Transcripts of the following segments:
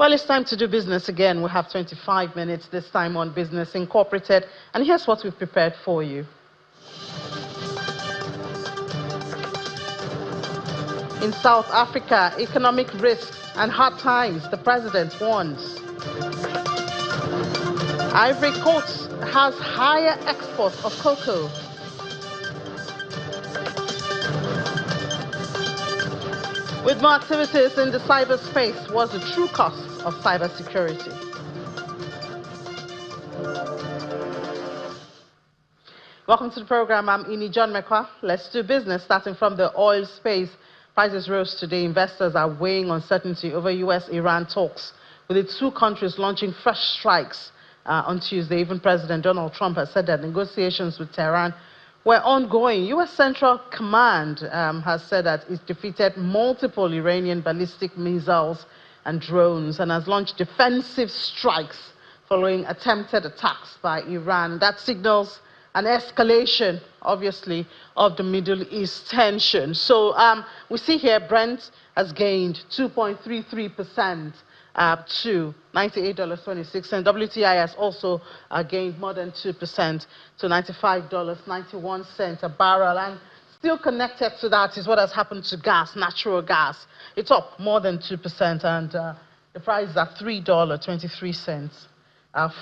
Well, it's time to do business again. We have 25 minutes this time on Business Incorporated, and here's what we've prepared for you. In South Africa, economic risks and hard times, the president warns. Ivory Coast has higher exports of cocoa. With more activities in the cyberspace, what's the true cost of cybersecurity? Welcome to the program. I'm Ini John Mekwa. Let's do business. Starting from the oil space, prices rose today. Investors are weighing uncertainty over U.S.-Iran talks, with the two countries launching fresh strikes on Tuesday. Even President Donald Trump has said that negotiations with Tehran were ongoing. U.S. Central Command has said that it's defeated multiple Iranian ballistic missiles and drones and has launched defensive strikes following attempted attacks by Iran. That signals an escalation, obviously, of the Middle East tension. So we see here Brent has gained 2.33% to $98.26. WTI has also gained more than 2% to $95.91 a barrel. And still connected to that is what has happened to gas, natural gas. It's up more than 2%, and the price is at $3.23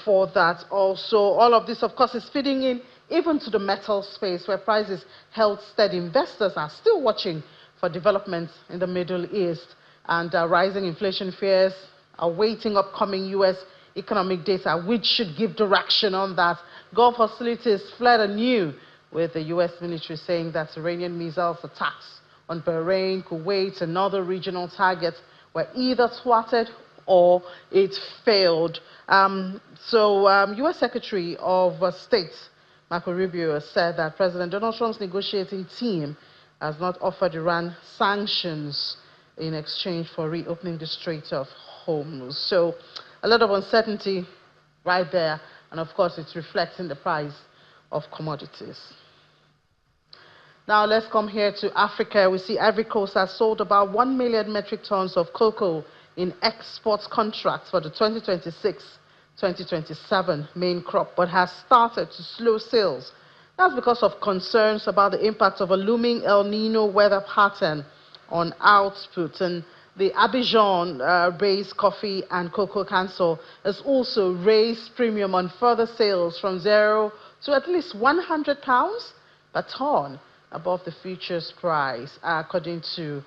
for that also. All of this, of course, is feeding in even to the metal space, where prices held steady. Investors are still watching for developments in the Middle East, and rising inflation fears awaiting upcoming U.S. economic data, which should give direction on that. Gulf hostilities fled anew, with the U.S. military saying that Iranian missiles attacks on Bahrain, Kuwait, and other regional targets were either thwarted or it failed. U.S. Secretary of State Marco Rubio said that President Donald Trump's negotiating team has not offered Iran sanctions in exchange for reopening the Strait of Hormuz. So a lot of uncertainty right there, and of course it's reflecting the price of commodities. Now let's come here to Africa. We see Ivory Coast has sold about 1 million metric tons of cocoa in exports contracts for the 2026-2027 main crop, but has started to slow sales. That's because of concerns about the impact of a looming El Nino weather pattern on output. And the Abidjan-based Coffee and Cocoa Council has also raised premium on further sales from $0 to at least £100 per ton above the futures price, according to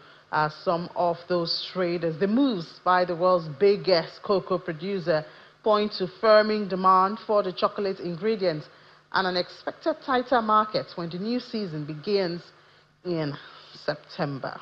some of those traders. The moves by the world's biggest cocoa producer point to firming demand for the chocolate ingredients and an expected tighter market when the new season begins in September.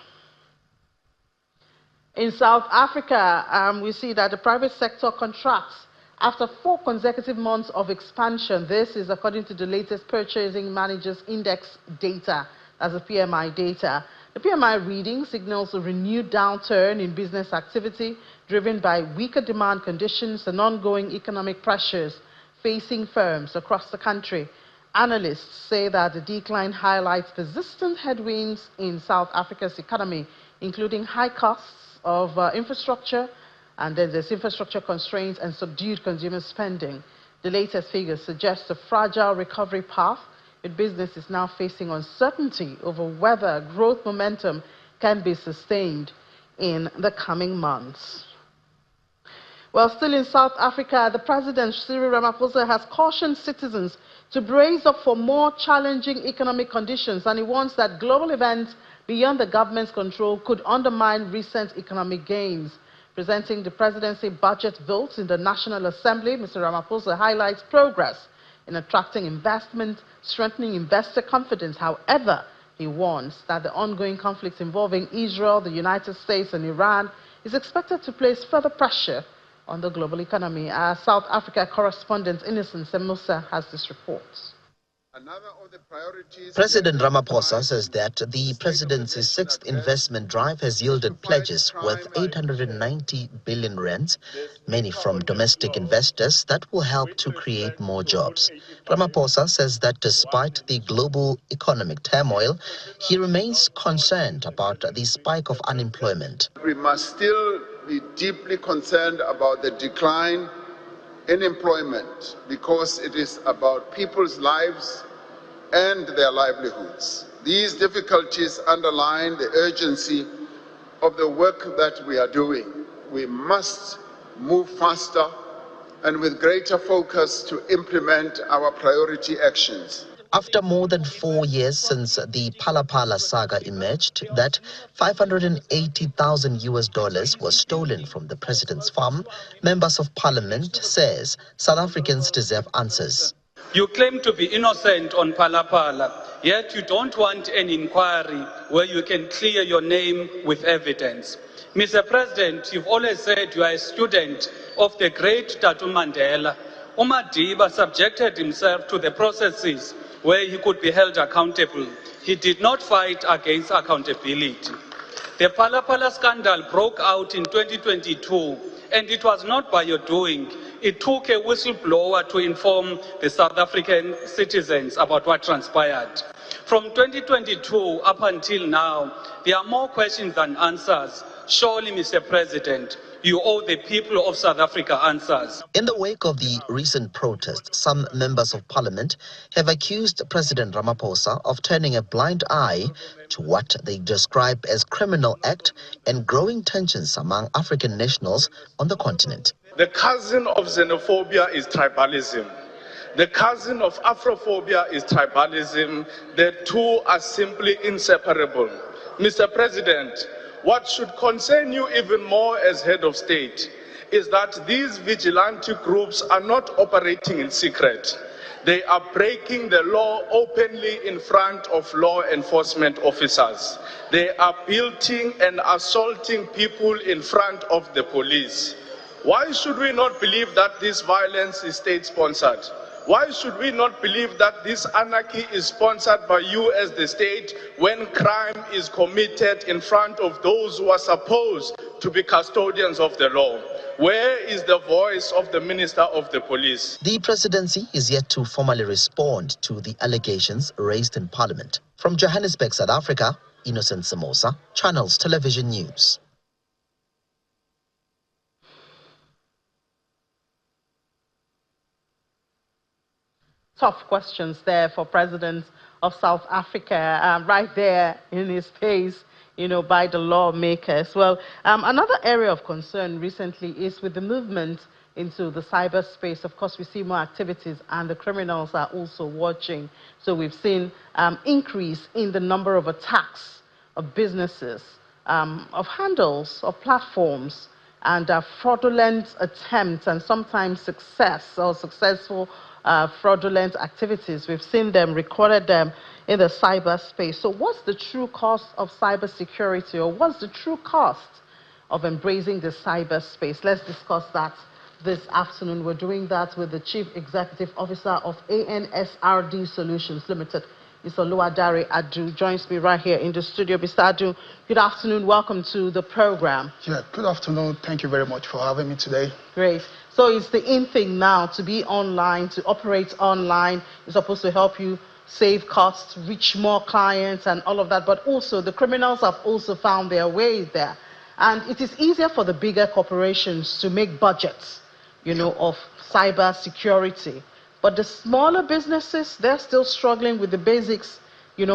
In South Africa, we see that the private sector contracts after 4 consecutive months of expansion. This is according to the latest Purchasing Managers Index data, as the PMI data. The PMI reading signals a renewed downturn in business activity driven by weaker demand conditions and ongoing economic pressures facing firms across the country. Analysts say that the decline highlights persistent headwinds in South Africa's economy, including high costs of infrastructure, and then there's infrastructure constraints and subdued consumer spending. The latest figures suggest a fragile recovery path, with businesses now facing uncertainty over whether growth momentum can be sustained in the coming months. Well, still in South Africa, the President, Cyril Ramaphosa, has cautioned citizens to brace up for more challenging economic conditions, and he warns that global events beyond the government's control could undermine recent economic gains. Presenting the presidency budget votes in the National Assembly, Mr. Ramaphosa highlights progress in attracting investment, strengthening investor confidence. However, he warns that the ongoing conflicts involving Israel, the United States, and Iran is expected to place further pressure on the global economy. Our South Africa correspondent Innocent Semusa has this report. President Ramaphosa says that the presidency's 6th investment drive has yielded pledges worth 890 billion rands, many from domestic investors, that will help to create more jobs. Ramaphosa says that despite the global economic turmoil, he remains concerned about the spike of unemployment. We must still be deeply concerned about the decline in employment because it is about people's lives and their livelihoods. These difficulties underline the urgency of the work that we are doing. We must move faster and with greater focus to implement our priority actions. After more than 4 years since the Phala saga emerged, that 580,000 US dollars was stolen from the president's farm, members of parliament says South Africans deserve answers. You claim to be innocent on Phala, yet you don't want an inquiry where you can clear your name with evidence. Mr. President, you've always said you are a student of the great Tatu Mandela. Umadiba subjected himself to the processes where he could be held accountable. He did not fight against accountability. The Phala scandal broke out in 2022, and it was not by your doing. It took a whistleblower to inform the South African citizens about what transpired. From 2022 up until now, there are more questions than answers. Surely, Mr. President, you owe the people of South Africa answers. In the wake of the recent protests, some members of parliament have accused President Ramaphosa of turning a blind eye to what they describe as criminal act and growing tensions among African nationals on the continent. The cousin of xenophobia is tribalism. The cousin of Afrophobia is tribalism. The two are simply inseparable. Mr. President, what should concern you even more as head of state is that these vigilante groups are not operating in secret. They are breaking the law openly in front of law enforcement officers. They are beating and assaulting people in front of the police. Why should we not believe that this violence is state-sponsored? Why should we not believe that this anarchy is sponsored by you as the state when crime is committed in front of those who are supposed to be custodians of the law? Where is the voice of the Minister of the Police? The presidency is yet to formally respond to the allegations raised in Parliament. From Johannesburg, South Africa, Innocent Samosa, Channels Television News. Tough questions there for President of South Africa, right there in his face, by the lawmakers. Well, another area of concern recently is with the movement into the cyberspace. Of course, we see more activities, and the criminals are also watching. So we've seen increase in the number of attacks of businesses, of handles, of platforms, and fraudulent attempts, and sometimes successful fraudulent activities. We've seen them, recorded them in the cyberspace. So what's the true cost of cybersecurity, or what's the true cost of embracing the cyberspace? Let's discuss that this afternoon. We're doing that with the Chief Executive Officer of ANSRD Solutions Limited, Mr. Oluwadare Adu, joins me right here in the studio. Mr. Adu, good afternoon. Welcome to the program. Yeah, good afternoon. Thank you very much for having me today. Great. So it's the in thing now to be online, to operate online. It's supposed to help you save costs, reach more clients and all of that. But also the criminals have also found their way there. And it is easier for the bigger corporations to make budgets, of cyber security. But the smaller businesses, they're still struggling with the basics.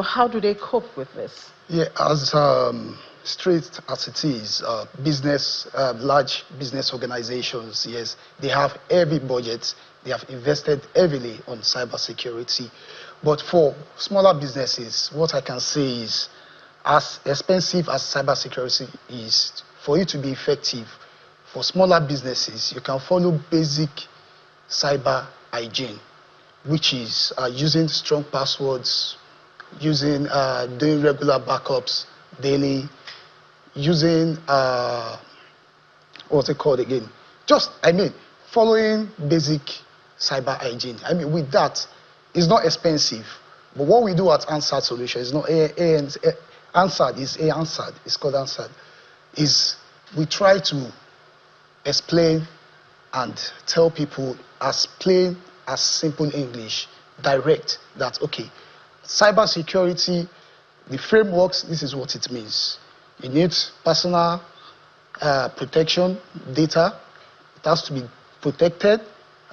How do they cope with this? Yeah, as straight as it is, large business organizations, yes, they have heavy budgets. They have invested heavily on cybersecurity. But for smaller businesses, what I can say is, as expensive as cybersecurity is, for it to be effective, for smaller businesses, you can follow basic cyber hygiene, which is using strong passwords, doing regular backups daily, using what's it called again? Following basic cyber hygiene. With that, it's not expensive. But what we do at Answered Solution is not Answered. It's called Answered. Is we try to explain and tell people as plain as simple English, direct, that okay, cybersecurity, the frameworks, this is what it means. You need personal protection, data. It has to be protected.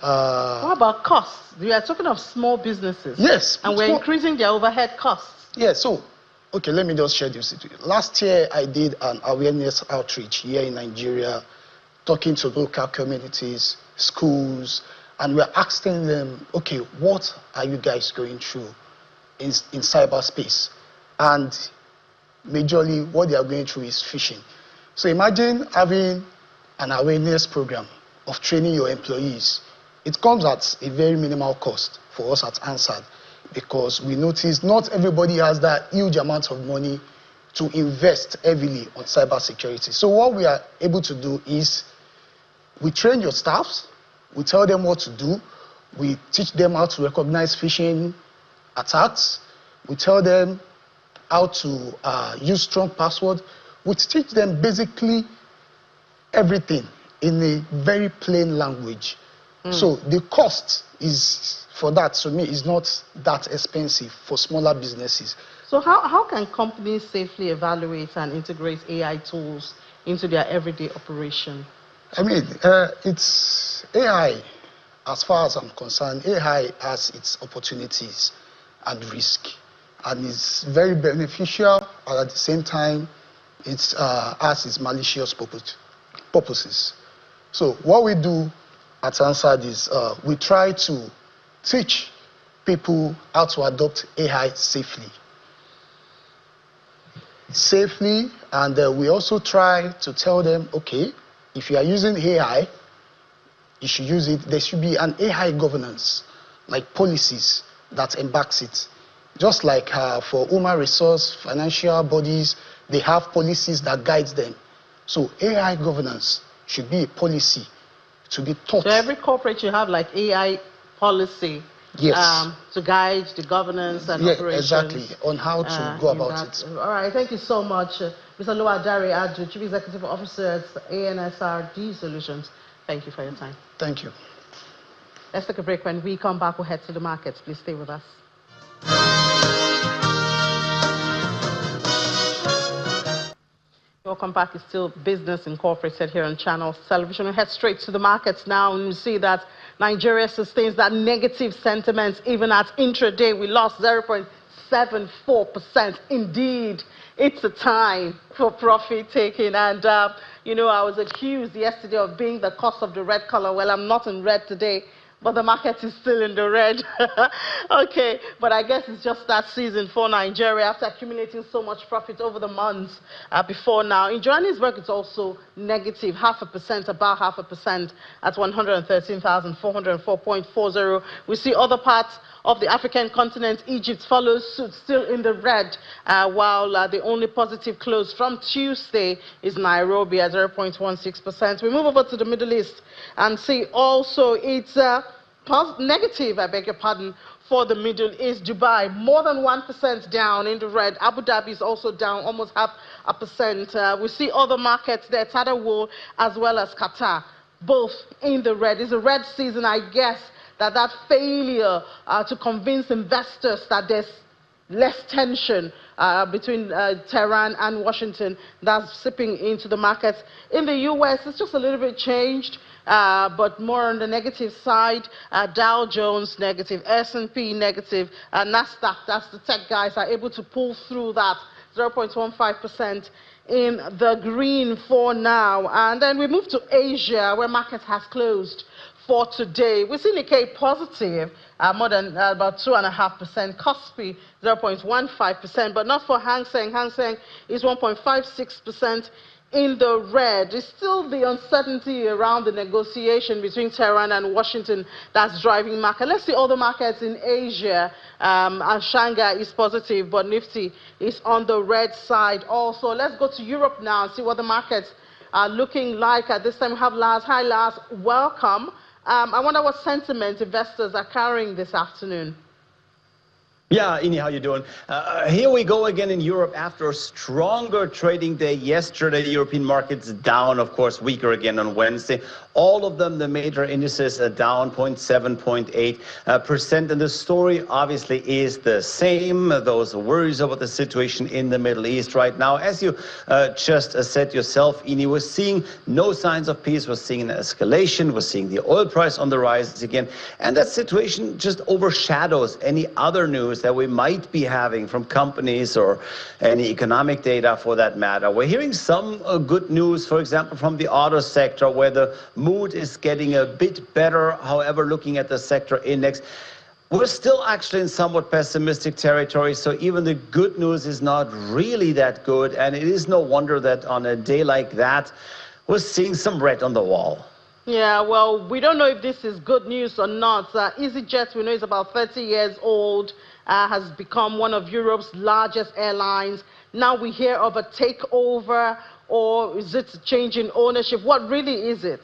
What about costs? You are talking of small businesses. Yes. And we're increasing their overhead costs. Yeah, so, okay, let me just share this with you. Last year, I did an awareness outreach here in Nigeria, talking to local communities, schools, and we're asking them, okay, what are you guys going through in cyberspace? And majorly, what they are going through is phishing. So imagine having an awareness program of training your employees. It comes at a very minimal cost for us at Ansad, because we notice not everybody has that huge amount of money to invest heavily on cybersecurity. So what we are able to do is we train your staffs, we tell them what to do, we teach them how to recognize phishing attacks, we tell them how to use strong password, we teach them basically everything in a very plain language. So the cost is, for that, to me, is not that expensive for smaller businesses. So how can companies safely evaluate and integrate AI tools into their everyday operation? I mean, it's AI, as far as I'm concerned, AI has its opportunities and risk, and it's very beneficial, and at the same time, it has its malicious purposes. So what we do at Ansad is we try to teach people how to adopt AI safely. And we also try to tell them, okay, if you are using AI, you should use it. There should be an AI governance, like policies that embarks it. Just like for human resource, financial bodies, they have policies that guide them. So AI governance should be a policy to be taught. So every corporate should have like AI policy, yes, to guide the governance and operations. Exactly, on how to go about it. All right, thank you so much, Mr. Luadari Adju, Chief Executive Officer at ANSRD Solutions. Thank you for your time. Thank you. Let's take a break. When we come back, we'll head to the markets. Please stay with us. Welcome back. It's still Business Incorporated here on Channels Television. We head straight to the markets now, and you see that Nigeria sustains that negative sentiment. Even at intraday, we lost 0.74%. Indeed, it's a time for profit taking. And, you know, I was accused yesterday of being the cause of the red color. Well, I'm not in red today, but the market is still in the red. Okay, but I guess it's just that season for Nigeria after accumulating so much profit over the months before now. In Johannesburg, it's also negative, 0.5%, about 0.5% at 113,404.40. We see other parts of the African continent. Egypt follows suit, still in the red, while the only positive close from Tuesday is Nairobi at 0.16%. We move over to the Middle East and see also it's negative, I beg your pardon, for the Middle East. Dubai, more than 1% down in the red. Abu Dhabi is also down almost 0.5%. We see other markets there, Tadawul as well as Qatar, both in the red. It's a red season, I guess, that failure to convince investors that there's less tension between Tehran and Washington, that's sipping into the markets. In the US, it's just a little bit changed, but more on the negative side. Dow Jones negative, S&P negative, Nasdaq, that's the tech guys, are able to pull through that 0.15% in the green for now. And then we move to Asia, where market has closed for today. We see Nikkei positive, more than about 2.5%. Kospi 0.15%, but not for Hang Seng. Hang Seng is 1.56% in the red. It's still the uncertainty around the negotiation between Tehran and Washington that's driving market. Let's see other markets in Asia. And Shanghai is positive, but Nifty is on the red side also. Let's go to Europe now and see what the markets are looking like. At this time, we have Lars. Hi, Lars. Welcome. I wonder what sentiment investors are carrying this afternoon. Yeah, Ini, how you doing? Here we go again in Europe after a stronger trading day yesterday. European markets down, of course, weaker again on Wednesday. All of them, the major indices are down 0.7, 0.8%. And the story obviously is the same. Those worries about the situation in the Middle East right now. As you just said yourself, Ini, we're seeing no signs of peace. We're seeing an escalation. We're seeing the oil price on the rise again. And that situation just overshadows any other news that we might be having from companies or any economic data for that matter. We're hearing some good news, for example, from the auto sector, where the mood is getting a bit better. However, looking at the sector index, we're still actually in somewhat pessimistic territory, so even the good news is not really that good, and it is no wonder that on a day like that, we're seeing some red on the wall. Yeah, well, we don't know if this is good news or not. EasyJet, we know, is about 30 years old, has become one of Europe's largest airlines. Now we hear of a takeover, or is it change in ownership? What really is it?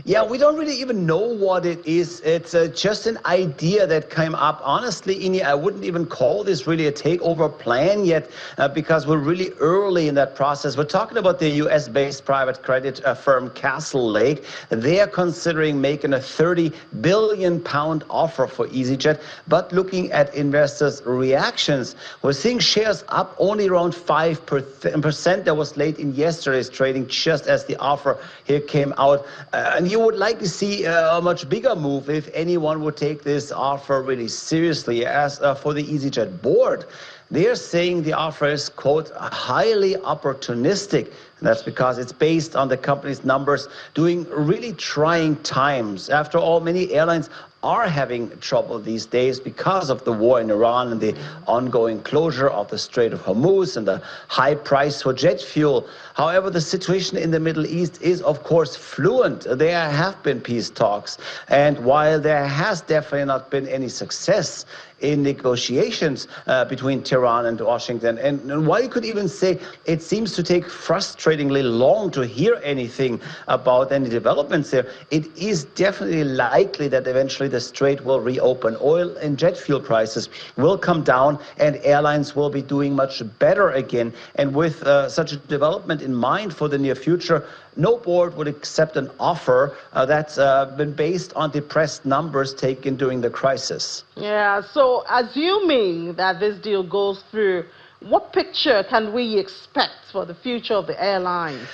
Yeah, we don't really even know what it is. It's just an idea that came up. Honestly, Ini, I wouldn't even call this really a takeover plan yet because we're really early in that process. We're talking about the US-based private credit firm Castle Lake. They are considering making a £30 billion offer for EasyJet. But looking at investors' reactions, we're seeing shares up only around 5%. That was late in yesterday's trading, just as the offer here came out. And you would like to see a much bigger move if anyone would take this offer really seriously. As for the EasyJet board, they are saying the offer is, quote, highly opportunistic. And that's because it's based on the company's numbers during really trying times. After all, many airlines are having trouble these days because of the war in Iran and the ongoing closure of the Strait of Hormuz and the high price for jet fuel. However, the situation in the Middle East is, of course, fluent. There have been peace talks. And while there has definitely not been any success in negotiations between Tehran and Washington, and while you could even say it seems to take frustratingly long to hear anything about any developments there, it is definitely likely that eventually the strait will reopen. Oil and jet fuel prices will come down and airlines will be doing much better again. And with such a development in mind for the near future, no board would accept an offer that's been based on depressed numbers taken during the crisis. Yeah, so assuming that this deal goes through, what picture can we expect for the future of the airlines?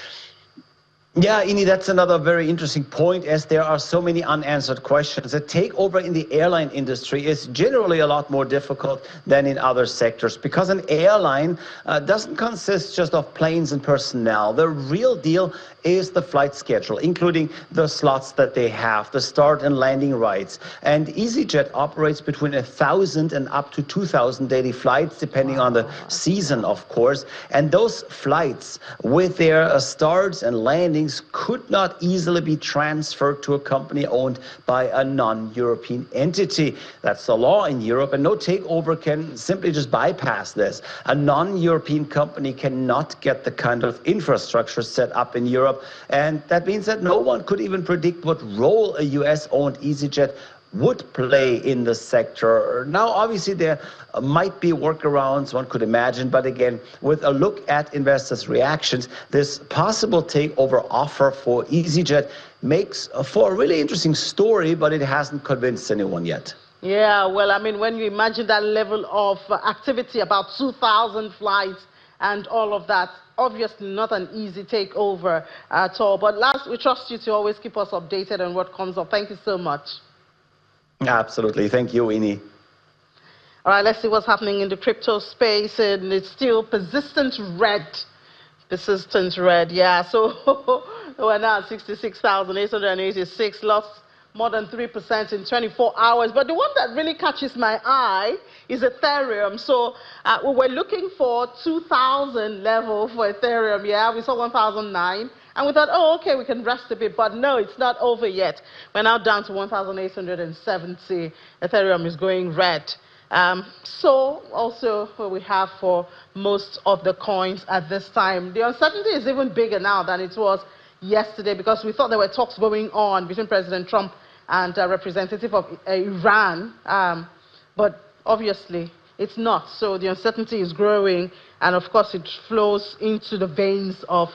Yeah, Ini, that's another very interesting point, as there are so many unanswered questions. A takeover in the airline industry is generally a lot more difficult than in other sectors because an airline doesn't consist just of planes and personnel. The real deal is the flight schedule, including the slots that they have, the start and landing rights. And EasyJet operates between 1,000 and up to 2,000 daily flights, depending on the season, of course. And those flights, with their starts and landings, could not easily be transferred to a company owned by a non-European entity. That's the law in Europe, and no takeover can simply just bypass this. A non-European company cannot get the kind of infrastructure set up in Europe, and that means that no one could even predict what role a US-owned EasyJet would play in the sector. Now, obviously, there might be workarounds, one could imagine, but again, with a look at investors' reactions, this possible takeover offer for EasyJet makes for a really interesting story, but it hasn't convinced anyone yet. Yeah, well, I mean, when you imagine that level of activity, about 2,000 flights and all of that, obviously not an easy takeover at all. But last, we trust you to always keep us updated on what comes up. Thank you so much. Absolutely. Thank you, Ini. All right, let's see what's happening in the crypto space. And it's still persistent red. Persistent red, yeah. So we're now at 66,886, lost more than 3% in 24 hours. But the one that really catches my eye is Ethereum. So we were looking for 2,000 level for Ethereum. Yeah, we saw 1,009. And we thought, oh, okay, we can rest a bit. But no, it's not over yet. We're now down to 1,870. Ethereum is going red. So also what we have for most of the coins at this time. The uncertainty is even bigger now than it was yesterday, because we thought there were talks going on between President Trump and a representative of Iran. But Obviously, it's not. So the uncertainty is growing, and of course, it flows into the veins of.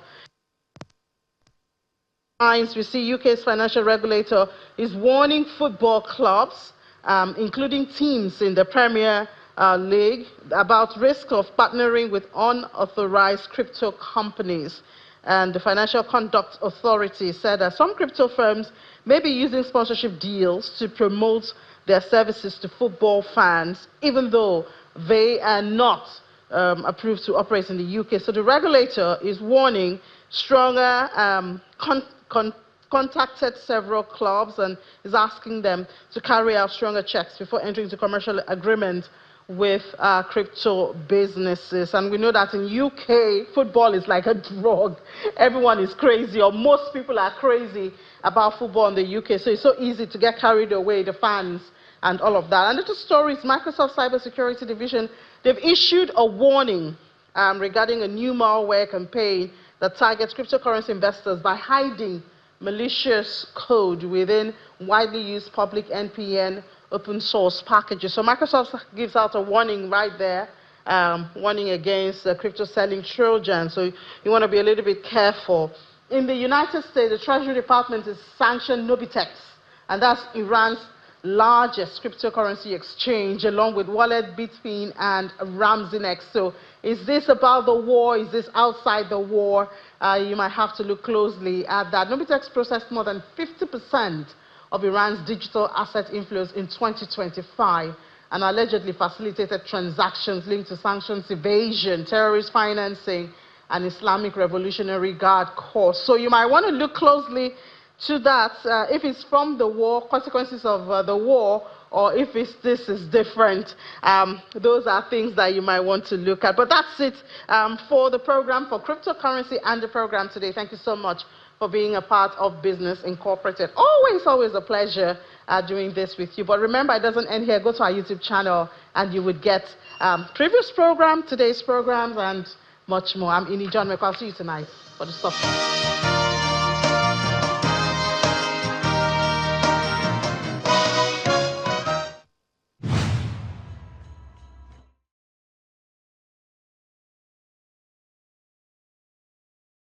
We see UK's financial regulator is warning football clubs, including teams in the Premier League, about risk of partnering with unauthorized crypto companies. And the Financial Conduct Authority said that some crypto firms may be using sponsorship deals to promote their services to football fans, even though they are not approved to operate in the UK. So the regulator is warning stronger contacted several clubs and is asking them to carry out stronger checks before entering into commercial agreement with crypto businesses. And we know that in UK, football is like a drug. Everyone is crazy, or most people are crazy about football in the UK. So it's so easy to get carried away, the fans and all of that. And little stories, Microsoft Cybersecurity Division, they've issued a warning regarding a new malware campaign that targets cryptocurrency investors by hiding malicious code within widely used public NPN open source packages. So Microsoft gives out a warning right there, warning against crypto selling Trojan. So you want to be a little bit careful. In the United States, the Treasury Department has sanctioned Nobitex, and that's Iran's largest cryptocurrency exchange, along with Wallet, Bitpin, and Ramzinex. So is this about the war? Is this outside the war? You might have to look closely at that. Nobitex processed more than 50% of Iran's digital asset inflows in 2025 and allegedly facilitated transactions linked to sanctions evasion, terrorist financing, and Islamic Revolutionary Guard Corps. So you might want to look closely to that, if it's from the war, consequences of the war, or if this is different. Those are things that you might want to look at. But that's it for the program for cryptocurrency and the program today. Thank you so much for being a part of Business Incorporated. Always a pleasure doing this with you. But remember, it doesn't end here. Go to our YouTube channel and you would get previous program, today's programs, and much more. I'm Ini John McCall. I'll see you tonight for the stuff.